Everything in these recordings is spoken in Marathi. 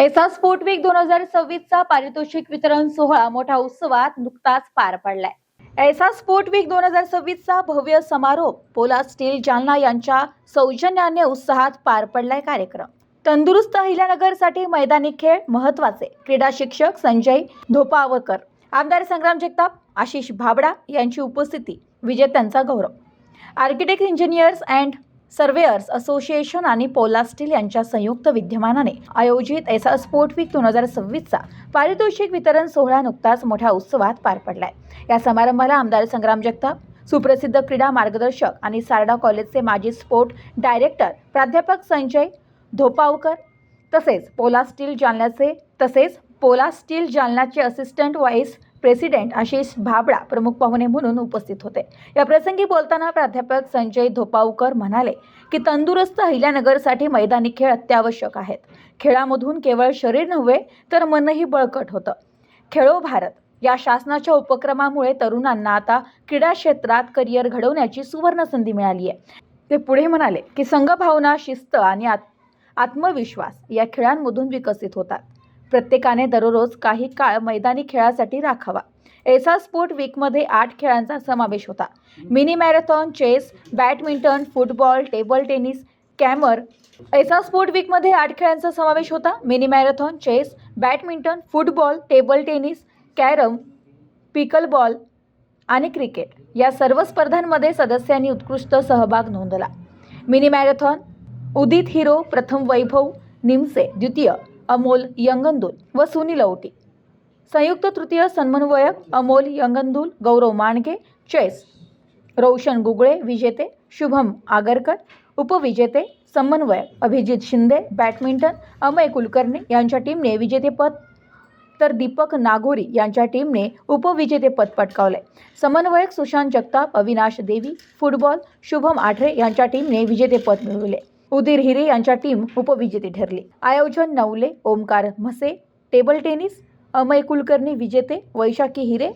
एसा स्पोर्ट वीक 2026 चा पारितोषिक वितरण सोहळा मोठ्या उत्सवात नुकताच पार पडलाय। एसा स्पोर्ट वीक 2026 चा भव्य समारोप पोला स्टील जालना यांच्या सौजन्याने उत्साहात पार पडलाय। कार्यक्रम तंदुरुस्त अहिल्यानगरसाठी मैदानी खेळ महत्त्वाचे। क्रीडा शिक्षक संजय धोपावकर, आमदार संग्राम जगताप, आशिष भाबडा यांची उपस्थिती, विजेत्यांचा गौरव। Architect engineers and surveyors association आणि पोला स्टील यांच्या संयुक्त विद्यमानाने आयोजित एसा स्पोर्ट वीक 2026 चा पारितोषिक वितरण सोहळा नुकताच मोठ्या उत्सवात पार पडलाय। या समारंभाला आमदार संग्राम जगताप, सुप्रसिद्ध क्रीडा मार्गदर्शक आणि सारडा कॉलेजचे माजी स्पोर्ट डायरेक्टर प्राध्यापक संजय धोपावकर तसेच पोला स्टील जालन्याचे असिस्टंट व्हाईस प्रेसिडेंट आशिष भाबडा प्रमुख पाहुणे म्हणून उपस्थित होते। या प्रसंगी बोलताना प्राध्यापक संजय धोपावकर म्हणाले की तंदुरुस्त अहिल्यानगरसाठी मैदानी खेळ अत्यावश्यक आहेत। खेळामधून केवळ शरीर नव्हे तर मनही बळकट होतं। खेळो भारत या शासनाच्या उपक्रमामुळे तरुणांना आता क्रीडा क्षेत्रात करिअर घडवण्याची सुवर्ण संधी मिळाली आहे। ते पुढे म्हणाले की संघभावना, शिस्त आणि आत्मविश्वास या खेळांमधून विकसित होतात। प्रत्येकाने दररोज काही काळ मैदानी खेळासाठी राखावा। एसा स्पोर्ट वीकमध्ये 8 खेळांचा समावेश होता। Mini marathon, chess, badminton, football, table tennis, कॅमर। एसा स्पोर्ट वीकमध्ये 8 खेळांचा समावेश होता। Mini marathon, chess, badminton, football, table tennis, carrom, pickleball आणि क्रिकेट या सर्व स्पर्धांमध्ये सदस्यांनी उत्कृष्ट सहभाग नोंदवला। मिनी मॅरेथॉन उदित हिरो प्रथम, वैभव निमसे द्वितीय, अमोल यंगंदुल व सुनील औटी संयुक्त तृतीय, समन्वयक अमोल यंगंदुल, गौरव मांडगे। चेस रोशन गुगळे विजेते, शुभम आगरकर उपविजेते, समन्वयक अभिजित शिंदे। बॅडमिंटन अमय कुलकर्णी यांच्या टीमने विजेतेपद तर दीपक नागोरी यांच्या टीमने उपविजेतेपद पटकावले। समन्वयक सुशांत जगताप, अविनाश देवी। फुटबॉल शुभम आठरे यांच्या टीमने विजेतेपद मिळवले। उदीर हिरे यांच्या टीम उपविजेती ठरली। आयोजन नवले ओमकार म्हसे। टेबल टेनिस अमय कुलकर्णी विजेते, वैशाखी हिरे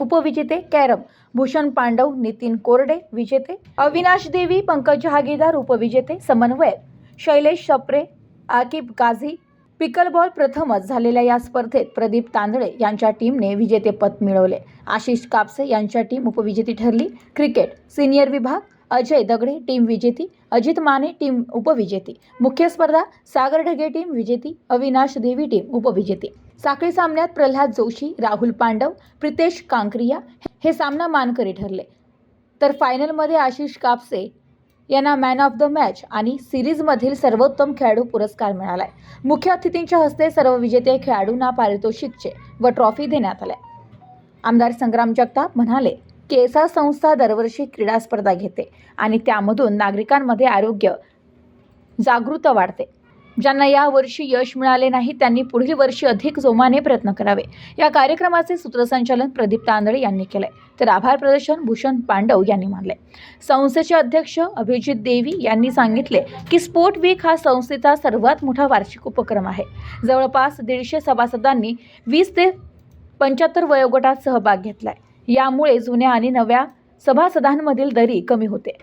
उपविजेते। कॅरम भूषण पांडव, नितीन कोरडे विजेते, अविनाश देवी, पंकज जहागीरदार उपविजेते। समन्वयक शैलेश सप्रे, आकिब गाझी। पिकलबॉल प्रथमच झालेल्या या स्पर्धेत प्रदीप तांदळे यांच्या टीमने विजेतेपद मिळवले। आशिष कापसे यांच्या टीम उपविजेती ठरली। क्रिकेट सिनियर विभाग अजय दगडे टीम विजेती, अजित माने टीम उपविजेती। मुख्य स्पर्धा सागर ढगे टीम विजेती, अविनाश देवी टीम उपविजेती। साखळी सामन्यात प्रल्हाद जोशी, राहुल पांडव, प्रितेश कांक्रिया हे सामना मानकरी ठरले। तर फायनलमध्ये आशिष कापसे यांना मॅन ऑफ द मॅच आणि सिरीजमधील सर्वोत्तम खेळाडू पुरस्कार मिळालाय। मुख्य अतिथींच्या हस्ते सर्व विजेते खेळाडूंना पारितोषिकचे व ट्रॉफी देण्यात आल्या। आमदार संग्राम जगताप म्हणाले की एसा संस्था दरवर्षी क्रीडा स्पर्धा घेते आणि त्यामधून नागरिकांमध्ये आरोग्य जागृती वाढते। ज्यांना या वर्षी यश मिळाले नाही त्यांनी पुढील वर्षी अधिक जोमाने प्रयत्न करावे। या कार्यक्रमाचे सूत्रसंचालन प्रदीप तांदळे यांनी केले, तर आभार प्रदर्शन भूषण पांडव यांनी मानले। संस्थेचे अध्यक्ष अभिजित देवी यांनी सांगितले की स्पोर्ट वीक हा संस्थेचा सर्वात मोठा वार्षिक उपक्रम आहे। जवळपास 150 सभासदांनी 20 ते 75 वयोगटात सहभाग घेतलाय। यामुळे जुन्या आणि नव्या सभासदांमधील दरी कमी होते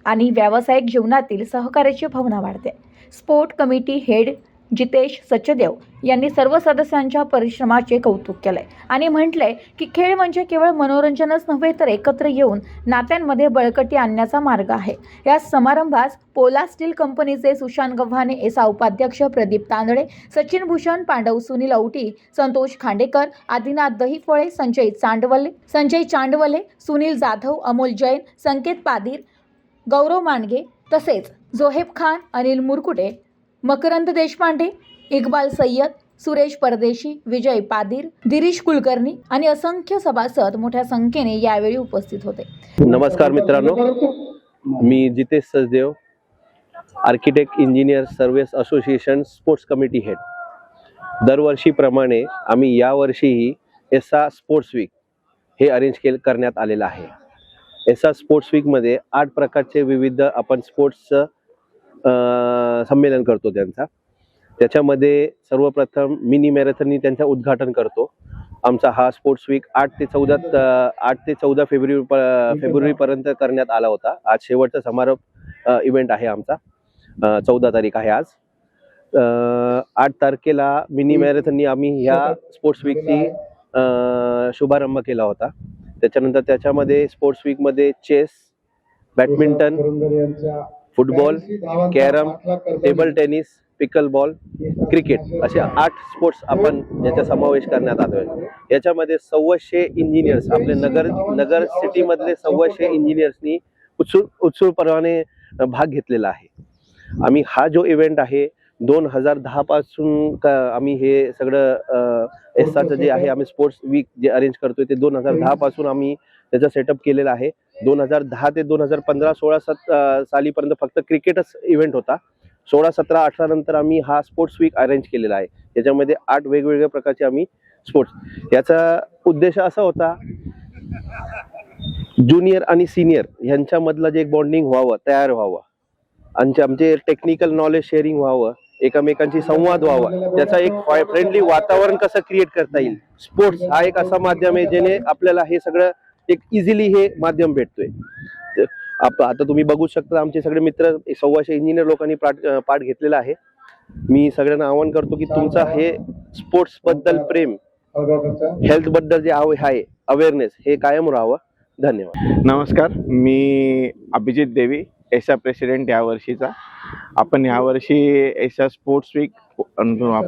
आणि व्यावसायिक जीवनातील सहकार्याची भावना वाढते। Sport committee head Jitesh Sachdev यांनी सर्व सदस्यांच्या परिश्रमाचे कौतुक केले आणि म्हटले की खेळ म्हणजे केवळ मनोरंजनच नव्हे तर एकत्र येऊन नात्यांमध्ये बळकटी आणण्याचा मार्ग आहे। या समारंभास पोला स्टील कंपनीचे सुशांत गव्हाणे, एसा उपाध्यक्ष प्रदीप तांदळे, सचिन भूषण पांडव, सुनील औटी, संतोष खांडेकर, आदिनाथ दहीफळे, संजय चांडवले, सुनील जाधव, अमोल जैन, संकेत पादीर, गौरव मांडगे तसेच जोहेब खान, अनिल मुरकुटे, मकरंद देशपांडे, इक्बाल सय्यद, सुरेश परदेशी, विजय पादीर, दिरीश कुलकर्णी आणि असंख्य सभासद मोठ्या संख्येने यावेळी उपस्थित होते। नमस्कार मित्रांनो, मी Jitesh Sachdev, architect engineer service association sports committee head. दरवर्षीप्रमाणे आम्ही यावर्षीही एसा स्पोर्ट्स वीक हे अरेंज करण्यात आलेलं आहे। एसा स्पोर्ट्स वीकमध्ये 8 प्रकारचे विविध आपण स्पोर्ट्सचं संमेलन करतो। त्याच्यामध्ये सर्वप्रथम मिनी मॅरेथॉननी त्यांचं उद्घाटन करतो। आमचा हा स्पोर्ट्स वीक 8 ते 14 फेब्रुवारीपर्यंत करण्यात आला होता। आज शेवटचा समारोप इव्हेंट आहे आमचा, 14 तारीख आहे आज। 8 तारखेला मिनी मॅरेथॉननी आम्ही ह्या स्पोर्ट्स वीकची शुभारंभ केला होता. त्याच्यानंतर त्याच्यामध्ये स्पोर्ट्स वीकमध्ये chess, badminton, football, carrom, table tennis, pickleball, cricket असे 8 स्पोर्ट्स आपण याचा समावेश करण्यात आलोय. याच्यामध्ये 1,400 इंजिनियर्स आपले नगर सिटीमधले 1,400 इंजिनियर्सनी उत्सुकपणे भाग घेतलेला आहे. आम्ही हा जो इव्हेंट आहे 2010 पासून आम्ही हे सगळं एसआरचं जे आहे आम्ही स्पोर्ट्स वीक जे अरेंज करतोय ते 2010 पासून आम्ही त्याचा सेटअप केलेला आहे. 2010 ते 2015-16 सालीपर्यंत फक्त क्रिकेटच इव्हेंट होता. 16, 17, 18 नंतर आम्ही हा स्पोर्ट्स वीक अरेंज केलेला आहे. याच्यामध्ये 8 वेगवेगळ्या प्रकारचे आम्ही स्पोर्ट्स, याचा उद्देश असा होता ज्युनियर आणि सिनियर यांच्यामधलं जे एक बॉन्डिंग व्हावं, तयार व्हावं, आणि आमचे टेक्निकल नॉलेज शेअरिंग व्हावं, एकमेकांशी संवाद व्हावा, त्याचा एक फ्रेंडली वातावरण कसं क्रिएट करता येईल. स्पोर्ट्स हा एक असा माध्यम आहे जेणे आपल्याला हे सगळं एक इझिली हे माध्यम भेटतोय. आता तुम्ही बघू शकता आमचे सगळे मित्र 1,400 इंजिनियर लोकांनी पाठ घेतलेला आहे. मी सगळ्यांना आवाहन करतो की तुमचा हे स्पोर्ट्स बद्दल प्रेम, हेल्थ बद्दल जे आहे अवेअरनेस हे कायम राहावं. धन्यवाद. नमस्कार, मी अभिजित देवी, एसा प्रेसिडेंट या वर्षीचा. आपण यावर्षी एसा स्पोर्ट्स वीक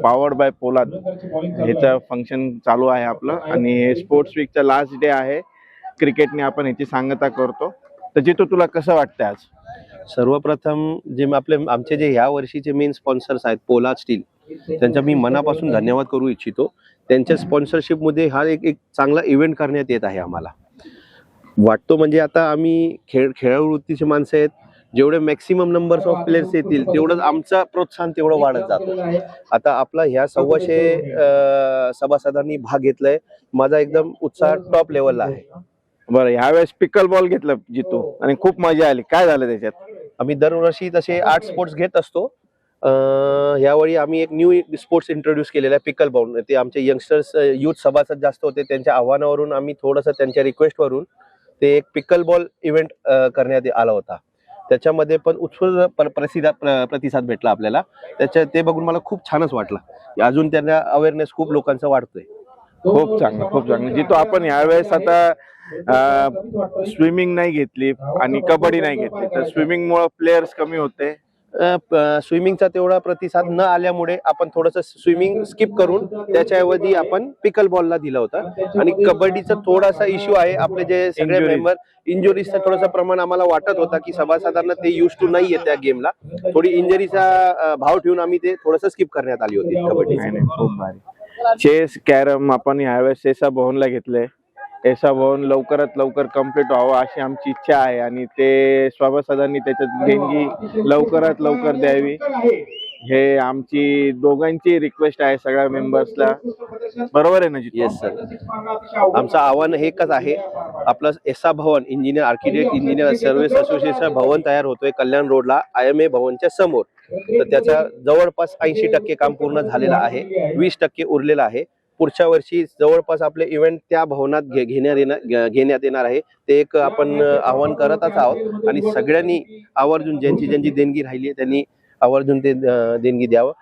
पॉवर्ड बाय पोलाद ह्याचं फंक्शन चालू आहे आपलं, आणि हे स्पोर्ट्स वीकचा लास्ट डे आहे. क्रिकेटने आपण ह्याची सांगता करतो. तर जितू तुला कसं वाटतं आज? सर्वप्रथम जे आमचे जे ह्या वर्षीचे मेन स्पॉन्सर्स आहेत पोलाद स्टील, त्यांचा मी मनापासून धन्यवाद करू इच्छितो. त्यांच्या स्पॉन्सरशिपमध्ये हा एक चांगला इव्हेंट करण्यात येत आहे. आम्हाला वाटतो म्हणजे आता आम्ही खेळाडू वृत्तीचे माणसं आहेत, जेवढे मॅक्सिमम नंबर्स ऑफ प्लेयर्स येतील तेवढंच आमचं प्रोत्साहन तेवढं वाढत जातं. आता आपला ह्या 1,400 सभासदांनी भाग घेतलाय. माझा एकदम उत्साह टॉप लेवलला आहे. बरं, ह्यावेळेस पिकल बॉल घेतलं जितू आणि खूप मजा आली. काय झालं त्याच्यात? आम्ही दरवर्षी तसे 8 स्पोर्ट्स घेत असतो. यावेळी आम्ही एक न्यू स्पोर्ट्स इंट्रोड्यूस केलेला आहे, पिकल बॉल. ते आमचे यंगस्टर्स युथ सभासद जास्त होते, त्यांच्या आव्हानावरून आम्ही थोडंसं त्यांच्या रिक्वेस्टवरून ते एक पिकल बॉल इव्हेंट करण्यात आला होता. त्याच्यामध्ये पण उत्स्फूर्त प्रतिसाद भेटला आपल्याला. ते बघून मला खूप छानच वाटलं. अजून त्यांना अवेअरनेस खूप लोकांचा वाढतोय. खूप चांगलं, खूप चांगलं. जितू आपण यावेळेस आता स्विमिंग नाही घेतली आणि कबड्डी नाही घेतली, तर स्विमिंग मुळे प्लेयर्स कमी होते. स्विमिंगचा तेवढा प्रतिसाद न आल्यामुळे आपण थोडंसं स्विमिंग स्किप करून त्याच्याऐवजी आपण पिकल बॉलला दिला होता. आणि कबड्डीचा थोडासा इश्यू आहे, आपले जे सगळे मेंबर इंजुरीचं थोडंसं प्रमाण आम्हाला वाटत होता की सभासदांना ते यूज टू नाहीये त्या गेमला. थोडी इंजरीचा भाव ठेवून आम्ही ते थोडंसं स्किप करण्यात आली होती कबड्डी. खूप भारी. चेस, कॅरम आपण यावेळेस एसा भवनला घेतलंय. एसा भवन लवकरात लवकर कम्प्लीट व्हावं अशी आमची इच्छा आहे, आणि ते सभासदांनी त्याच्यात देणगी लवकरात लवकर द्यावी, हे आमची दोघांची रिक्वेस्ट आहे सगळ्या मेंबर्सला. बरोबर आहे ना जितू? Yes sir. आमचं आव्हान एकच आहे, आपलं एसा भवन engineer architect engineer service association भवन तयार होतोय कल्याण रोडला IMA भवनच्या समोर. तर त्याचा जवळपास 80% काम पूर्ण झालेलं आहे, 20% उरलेलं आहे. पुढच्या वर्षी जवळपास आपले इव्हेंट त्या भवनात घेण्यात येणार आहे. ते एक आपण आवाहन करतच आहोत, आणि सगळ्यांनी आवर्जून ज्यांची देणगी राहिली आहे त्यांनी आवर्जून ते देणगी द्यावं.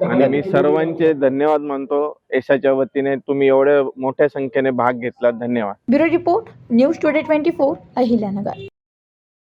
आणि मी सर्वांचे धन्यवाद मानतो एसाच्या वतीने. तुम्ही एवढ्या मोठ्या संख्येने भाग घेतला, धन्यवाद. Bureau report, news today 24, Ahilyanagar.